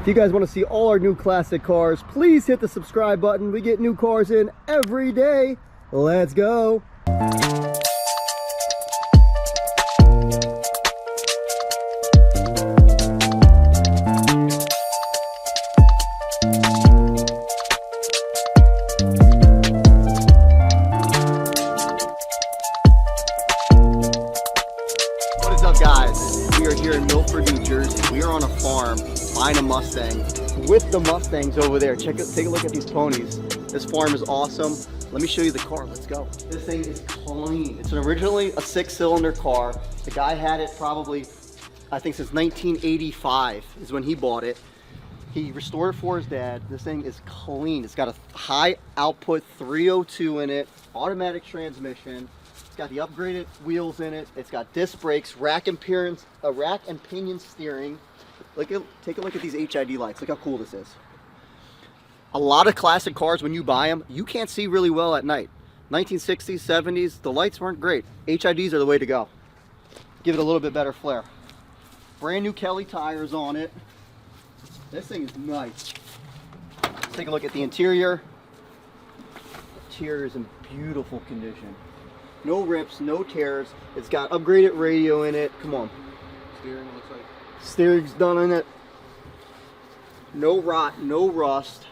If you guys want to see all our new classic cars, please hit the subscribe button. We get new cars in every day. Let's go. What is up, guys? We are here in Milford, New Jersey. We are on a farm buying a Mustang with the Mustangs over there. Take a look at these ponies. This farm is awesome. Let me show you the car. Let's go. This thing is clean. It's originally a 6-cylinder car. The guy had it probably, I think since 1985 is when he bought it. He restored it for his dad. This thing is clean. It's got a high output 302 in it, automatic transmission. It's got the upgraded wheels in it. It's got disc brakes, rack and pinion steering. Take a look at these HID lights. Look how cool this is. A lot of classic cars, when you buy them, you can't see really well at night. 1960s, 70s, the lights weren't great. HIDs are the way to go. Give it a little bit better flair. Brand new Kelly tires on it. This thing is nice. Let's take a look at the interior. The interior is in beautiful condition. No rips, no tears. It's got upgraded radio in it. Come on. Steering looks like. Steering's done in it. No rot, no rust.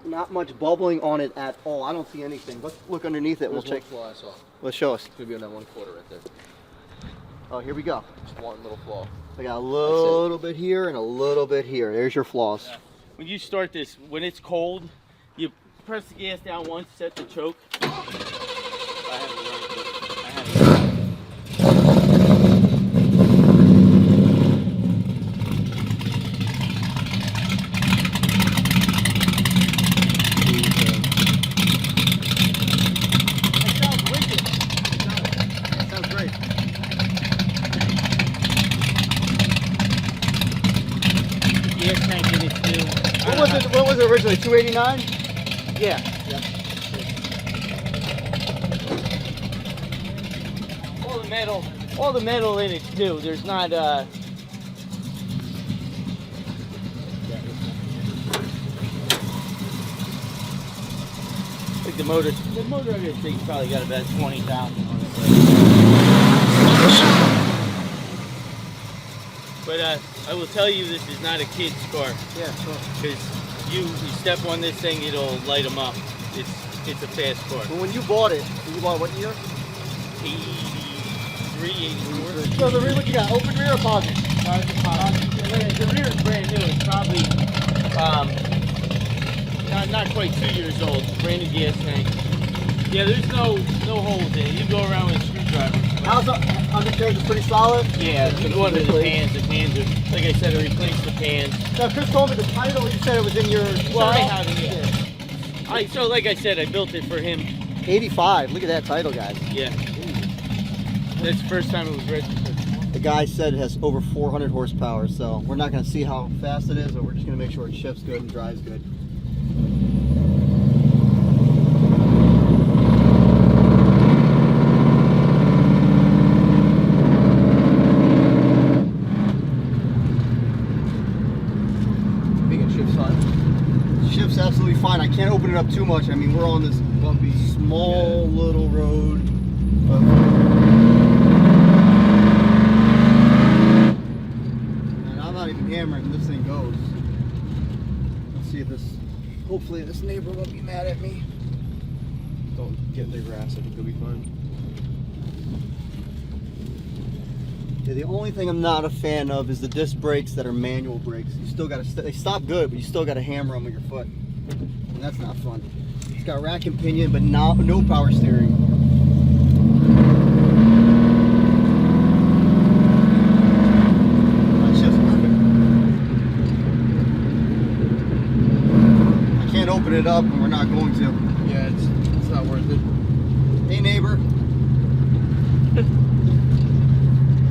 Not much bubbling on it at all. I don't see anything. Let's look underneath it. There's We'll check. one flaw I saw. Let's show us. It's gonna be on that 1/4 right there. Oh, here we go. Just one little flaw. I got a little bit here and a little bit here. There's your flaws. Yeah. When you start this, when it's cold, you press the gas down once, set the choke. I haven't run it. I haven't. That sounds wicked. That sounds great. Gas tank in it too. What was it originally? 289? Yeah. All the metal in it too. There's not like the motor of this thing's probably got about 20,000 on it. But I will tell you, this is not a kid's car. Yeah, sure. Because you step on this thing, it'll light them up. It's a fast car. Well, when you bought it what year? 83, 84. So the rear, what you got? Open rear or positive? The rear is brand new. It's probably not quite 2 years old. Brand new gas tank. Yeah, there's no holes in it. You go around with a screwdriver. How's the undercarriage is pretty solid? Yeah, it's one of the pans. The pans are, like I said, I replaced the pans. Now, Chris told me the title, you said it was in your... Well, I have it, yeah. So like I said, I built it for him. 85. Look at that title, guys. Yeah. That's the first time it was registered. The guy said it has over 400 horsepower, so we're not going to see how fast it is, but we're just going to make sure it shifts good and drives good. Shifts absolutely fine. I can't open it up too much. I mean, we're on this bumpy, small little road. And I'm not even hammering. This thing goes. Let's see if this. Hopefully, this neighbor won't be mad at me. Don't get in the grass. I think it'll be fine. Yeah, the only thing I'm not a fan of is the disc brakes that are manual brakes. You still got to, they stop good, but you still got to hammer them with your foot. And that's not fun. It's got rack and pinion, but no power steering. That's just perfect. I can't open it up, and we're not going to. Yeah, it's not worth it. Hey, neighbor.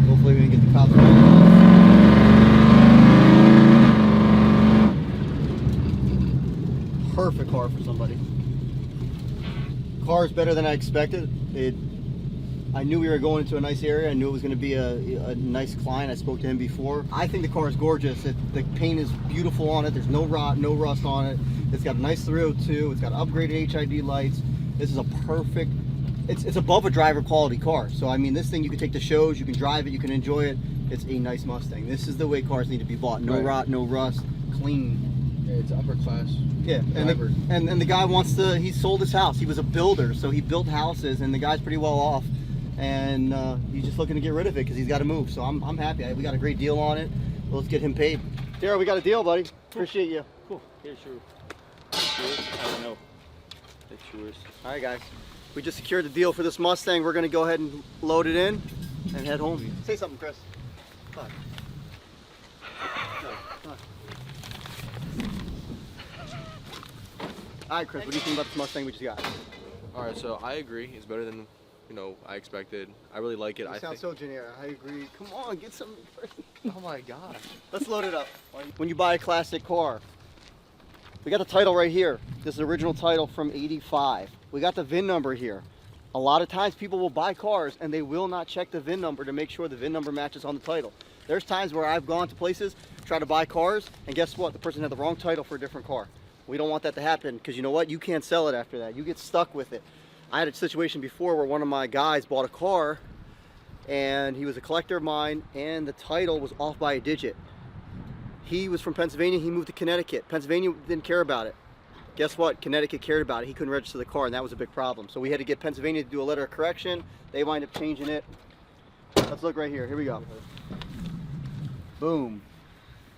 Hopefully we can get the cops. Perfect car for somebody. Car is better than I expected. I knew we were going into a nice area. I knew it was going to be a nice client. I spoke to him before. I think the car is gorgeous. The paint is beautiful on it. There's no rot, no rust on it. It's got a nice 302. It's got upgraded HID lights. This is a perfect, it's above a driver quality car. So I mean, this thing you can take to shows, you can drive it, you can enjoy it. It's a nice Mustang. This is the way cars need to be bought. No rot, no rust, clean. Yeah, it's upper class. Yeah, and the guy wants to, he sold his house. He was a builder, so he built houses, and the guy's pretty well off. And he's just looking to get rid of it because he's got to move. So I'm happy. We got a great deal on it. Let's get him paid. Daryl, we got a deal, buddy. Appreciate you. Cool. Here's yours. I don't know. That's yours. All right, guys. We just secured the deal for this Mustang. We're going to go ahead and load it in and head home. Say something, Chris. Come on. Come on. All right, Chris, what do you think about this Mustang we just got? All right, so I agree. It's better than, you know, I expected. I really like it. You sound so generic. I agree. Come on, get some. Oh my gosh. Let's load it up. When you buy a classic car, we got the title right here. This is the original title from '85. We got the VIN number here. A lot of times people will buy cars and they will not check the VIN number to make sure the VIN number matches on the title. There's times where I've gone to places, try to buy cars, and guess what? The person had the wrong title for a different car. We don't want that to happen because you know what? You can't sell it after that. You get stuck with it. I had a situation before where one of my guys bought a car and he was a collector of mine and the title was off by a digit. He was from Pennsylvania, he moved to Connecticut. Pennsylvania didn't care about it. Guess what? Connecticut cared about it. He couldn't register the car and that was a big problem. So we had to get Pennsylvania to do a letter of correction. They wind up changing it. Let's look right here. Here we go. Boom.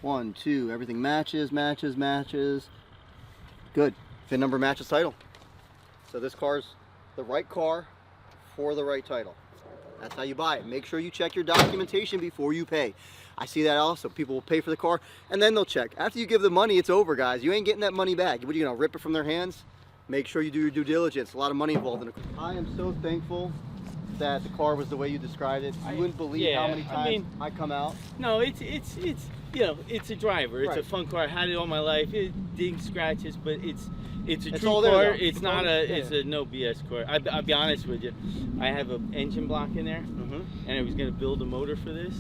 1, 2, everything matches, matches, matches. Good. VIN number matches title. So this car's the right car for the right title. That's how you buy it. Make sure you check your documentation before you pay. I see that also. People will pay for the car and then they'll check. After you give the money, it's over, guys. You ain't getting that money back. What are you gonna rip it from their hands? Make sure you do your due diligence. A lot of money involved in it. I am so thankful that the car was the way you described it. You wouldn't believe how many times I come out. No, it's you know, it's a driver. It's a fun car. I had it all my life. It dings, scratches, but it's a true car. It's not a no BS car. I'll be honest with you. I have an engine block in there, and I was gonna build a motor for this,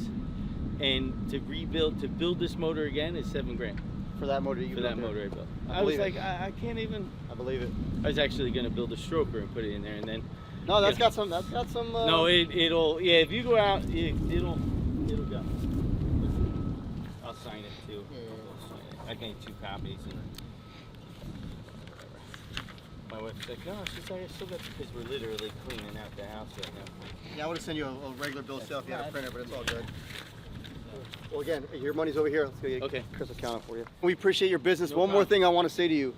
and to build this motor again is $7 grand. For that motor you built? For that motor I built. I was like, I can't even. I believe it. I was actually gonna build a stroker and put it in there, and then. No, that's got some. No, it'll. Yeah, if you go out, it'll go. I'll sign it too. Yeah. I need 2 copies. And my wife's like, no, she's like, I still got, because we're literally cleaning out the house right now. Yeah, I would have sent you a regular bill of sale if you had a printer, but it's all good. Well, again, your money's over here. Let's go get Chris will count it for you. We appreciate your business. One more thing I want to say to you.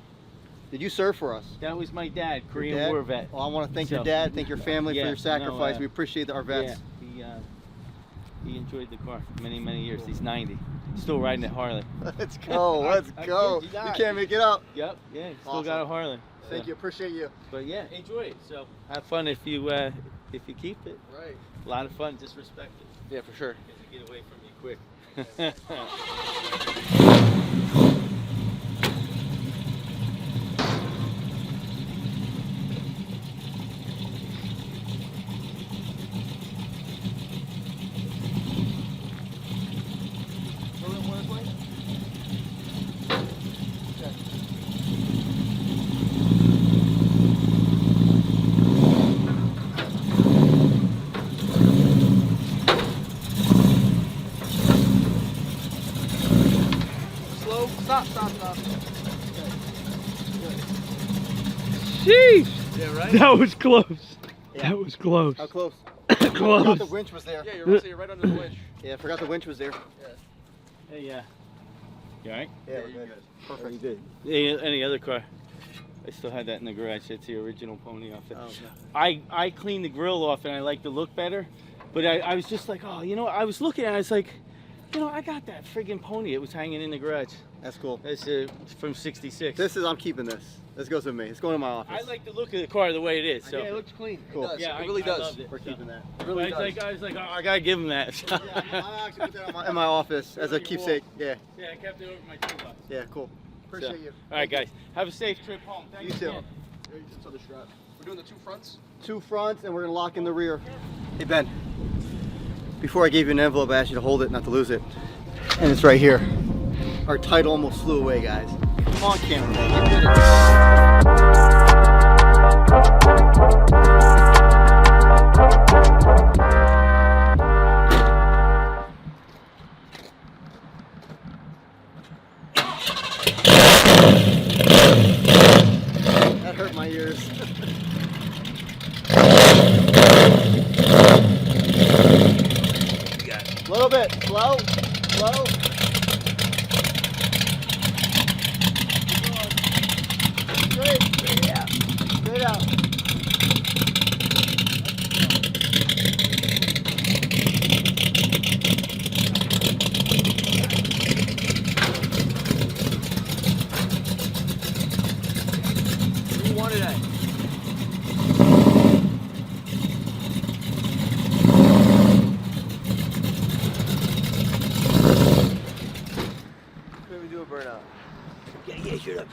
Did you serve for us? That was my dad, Korean War vet. Well, I want to thank your dad, thank your family for your sacrifice. We appreciate our vets. Yeah, he enjoyed the car many, many years. He's 90. Still riding at Harley. Let's go, let's go. You can't make it up. Yep, yeah, still got a Harley. Thank you, appreciate you. But yeah, enjoy it. So have fun if you keep it. Right. A lot of fun, just respect it. Yeah, for sure. Get away from me quick. Stop. Sheesh! Yeah, right? That was close. Yeah. That was close. How close? Close. I forgot the winch was there. Yeah, you're right under the winch. Yeah, I forgot the winch was there. Yeah. Hey, you alright? Yeah, we're good. Perfect. You did. Yeah, any other car? I still had that in the garage. That's the original pony off it. Oh, okay. I cleaned the grill off and I like the look better. But I was just like, oh, you know, I was looking at it, I was like, you know, I got that friggin' pony. It was hanging in the garage. That's cool. That's from '66. I'm keeping this. This goes with me. It's going in my office. I like the look of the car the way it is. So. Yeah, it looks clean. Cool. It does. Yeah, it really does. We're keeping that. It really does. I was like, oh, I gotta give him that. Yeah, I actually put that in my office as a keepsake. Yeah. Yeah, I kept it over my toolbox. Yeah, cool. Appreciate you. All right, guys. Have a safe trip home. Thanks You too. again. It's on the strap. We're doing the 2 fronts. 2 fronts, and we're gonna lock in the rear. Hey Ben, before I gave you an envelope, I asked you to hold it, not to lose it. And it's right here. Our title almost flew away, guys. Come on, camera, man. Get that hurt my ears. A little bit, slow, slow. Straight out, straight out. What do you want today? Burnout. Yeah, shut up.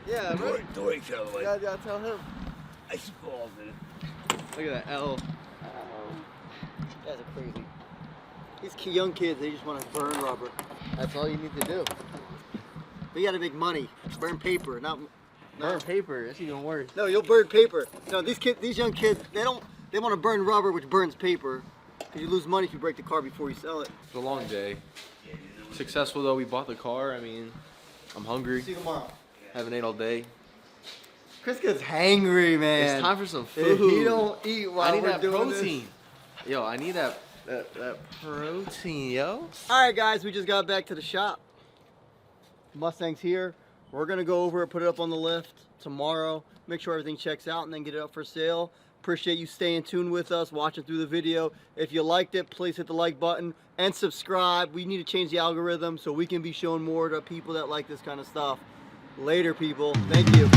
Yeah, right. Dory fell away. Yeah, tell him. I balls in it. Look at that L. Guys are crazy. These young kids, they just want to burn rubber. That's all you need to do. But you gotta make money. Burn paper, not Burn paper. That's even worse. No, you'll burn paper. No, these young kids, they want to burn rubber, which burns paper. Because you lose money if you break the car before you sell it. It's a long day. Successful though. We bought the car. I mean, I'm hungry. See you tomorrow. Haven't ate all day. Chris gets hangry, man. It's time for some food. If he don't eat while I need we're that doing protein. this. Yo, I need that protein, yo. All right, guys, we just got back to the shop. Mustang's here. We're gonna go over it, put it up on the lift tomorrow. Make sure everything checks out, and then get it up for sale. Appreciate you staying tuned with us, watching through the video. If you liked it, please hit the like button and subscribe. We need to change the algorithm so we can be shown more to people that like this kind of stuff. Later, people. Thank you.